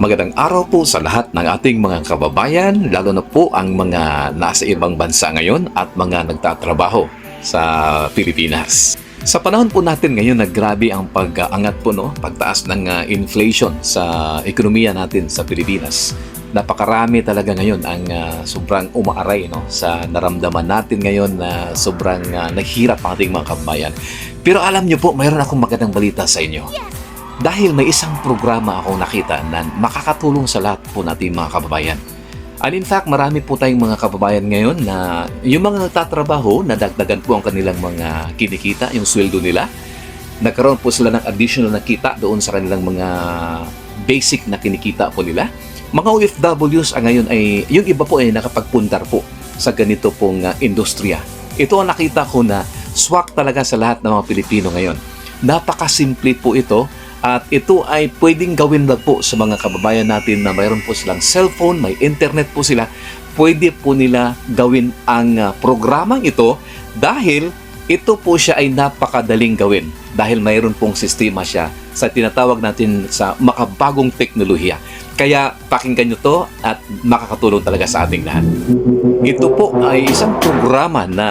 Magandang araw po sa lahat ng ating mga kababayan, lalo na po ang mga nasa ibang bansa ngayon at mga nagtatrabaho sa Pilipinas. Sa panahon po natin ngayon na grabe ang pag-angat po, pagtaas ng inflation sa ekonomiya natin sa Pilipinas. Napakarami talaga ngayon ang sobrang umaaray sa naramdaman natin ngayon na sobrang naghirap ang ating mga kababayan. Pero alam niyo po, mayroon akong magandang balita sa inyo. Dahil may isang programa akong nakita na makakatulong sa lahat po natin mga kababayan. And in fact, marami po tayong mga kababayan ngayon na yung mga nagtatrabaho, nadagdagan po ang kanilang mga kinikita, yung sweldo nila. Nagkaroon po sila ng additional na kita doon sa kanilang mga basic na kinikita po nila. Mga OFWs ngayon ay, yung iba po ay nakapagpundar po sa ganito pong industriya. Ito ang nakita ko na swak talaga sa lahat ng mga Pilipino ngayon. Napakasimple po ito. At ito ay pwedeng gawin lang po sa mga kababayan natin na mayroon po silang cellphone, may internet po sila. Pwede po nila gawin ang programang ito dahil ito po siya ay napakadaling gawin. Dahil mayroon pong sistema siya sa tinatawag natin sa makabagong teknolohiya. Kaya pakinggan nyo to at makakatulong talaga sa ating lahat. Ito po ay isang programa na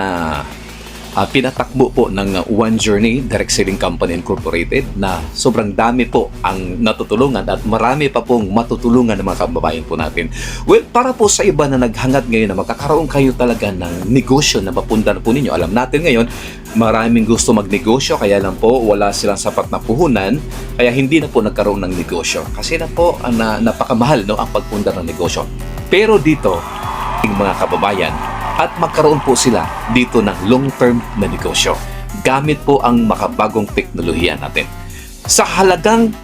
pinatakbo po ng One Journey Direct Selling Company Incorporated na sobrang dami po ang natutulungan at marami pa pong matutulungan ng mga kababayan po natin. Well, para po sa iba na naghangad ngayon na magkakaroon kayo talaga ng negosyo na mapundan po ninyo. Alam natin ngayon, maraming gusto magnegosyo kaya lang po wala silang sapat na puhunan kaya hindi na po nagkaroon ng negosyo. Kasi na po napakamahal ang pagpundar ng negosyo. Pero dito, mga kababayan, at magkaroon po sila dito ng long-term na negosyo gamit po ang makabagong teknolohiya natin. Sa halagang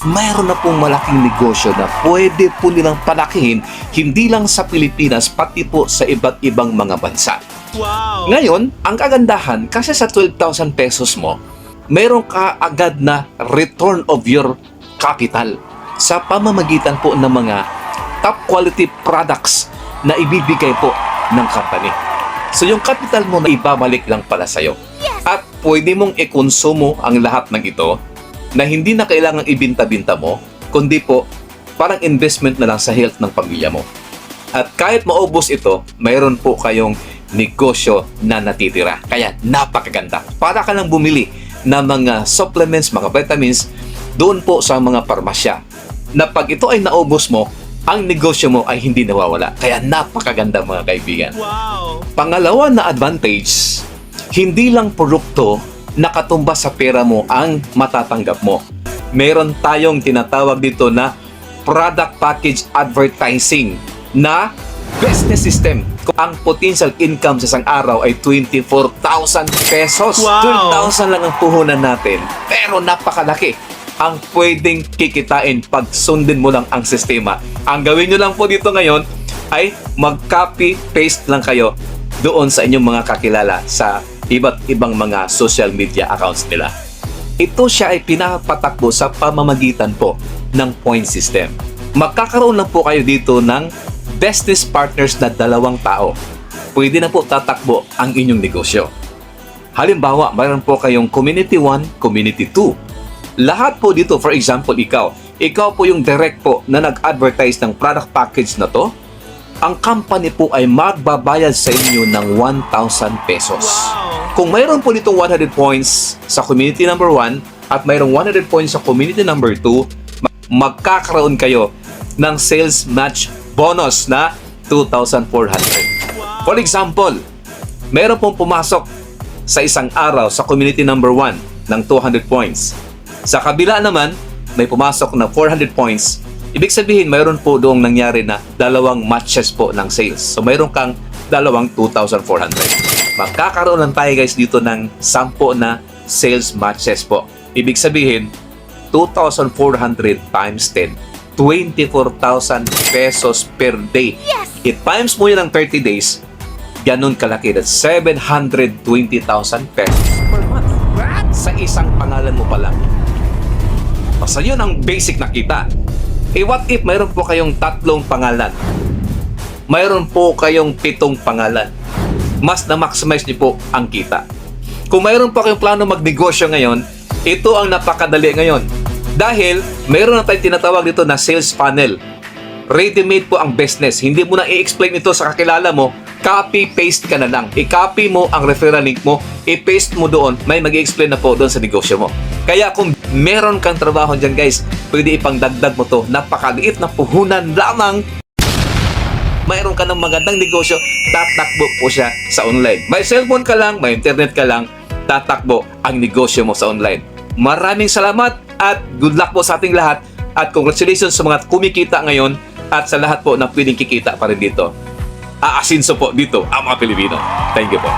mayroon na pong malaking negosyo na pwede po nilang palakihin hindi lang sa Pilipinas pati po sa iba't ibang mga bansa. Wow! Ngayon, ang kagandahan kasi sa 12,000 pesos mo, mayroon ka agad na return of your capital sa pamamagitan po ng mga top quality products na ibibigay po ng company. So yung capital mo na ibabalik lang pala sa'yo. At pwede mong ikonsumo ang lahat ng ito na hindi na kailangang ibinta-binta mo, kundi po parang investment na lang sa health ng pamilya mo. At kahit maubos ito, mayroon po kayong negosyo na natitira. Kaya napakaganda. Para ka lang bumili ng mga supplements, mga vitamins doon po sa mga parmasya. Na pag ito ay naubos mo, ang negosyo mo ay hindi nawawala. Kaya napakaganda mga kaibigan. Wow! Pangalawa na advantage, hindi lang produkto nakatumba sa pera mo ang matatanggap mo. Meron tayong tinatawag dito na product package advertising na business system. Ang potential income sa isang araw ay 24,000 pesos. Wow! 12,000 lang ang puhunan natin. Pero napakalaki ang pwedeng kikitain pag sundin mo lang ang sistema. Ang gawin nyo lang po dito ngayon ay mag-copy-paste lang kayo doon sa inyong mga kakilala sa iba't ibang mga social media accounts nila. Ito siya ay pinapatakbo sa pamamagitan po ng point system. Magkakaroon lang po kayo dito ng business partners na 2 tao. Pwede na po tatakbo ang inyong negosyo. Halimbawa, mayroon po kayong Community 1, Community 2. Lahat po dito, for example, ikaw po yung direct po na nag-advertise ng product package na to, ang company po ay magbabayad sa inyo ng 1,000 pesos. Wow! Kung mayroon po ditong 100 points sa community number 1 at mayroong 100 points sa community number 2, magkakaroon kayo ng sales match bonus na 2,400. For example, mayroon pong pumasok sa isang araw sa community number 1 ng 200 points. Sa kabila naman, may pumasok na 400 points. Ibig sabihin, mayroon po doong nangyari na 2 matches po ng sales. So, mayroon kang 2 2,400. Magkakaroon lang tayo guys dito ng 10 na sales matches po. Ibig sabihin, 2,400 times 10. 24,000 pesos per day. I-times mo yun ng 30 days, ganun kalaki. That's 720,000 pesos per month. Sa isang pangalan mo pa lang. So yun ang basic na kita. What if mayroon po kayong 3 pangalan? Mayroon po kayong 7 pangalan. Mas na-maximize niyo po ang kita. Kung mayroon po kayong plano magnegosyo ngayon, ito ang napakadali ngayon. Dahil mayroon na tayong tinatawag dito na sales funnel. Ready-made po ang business. Hindi mo na i-explain ito sa kakilala mo. Copy-paste ka na lang. I-copy mo ang referral link mo, i-paste mo doon, may mag-i-explain na po doon sa negosyo mo. Kaya kung meron kang trabaho dyan guys, pwede ipangdagdag mo to. Napakaliit na puhunan lamang. Mayroon ka ng magandang negosyo, tatakbo po siya sa online. May cellphone ka lang, may internet ka lang, tatakbo ang negosyo mo sa online. Maraming salamat at good luck po sa ating lahat. At congratulations sa mga kumikita ngayon at sa lahat po na pwedeng kikita pa rin dito. Aasinso po dito ang mga Pilipino. Thank you po.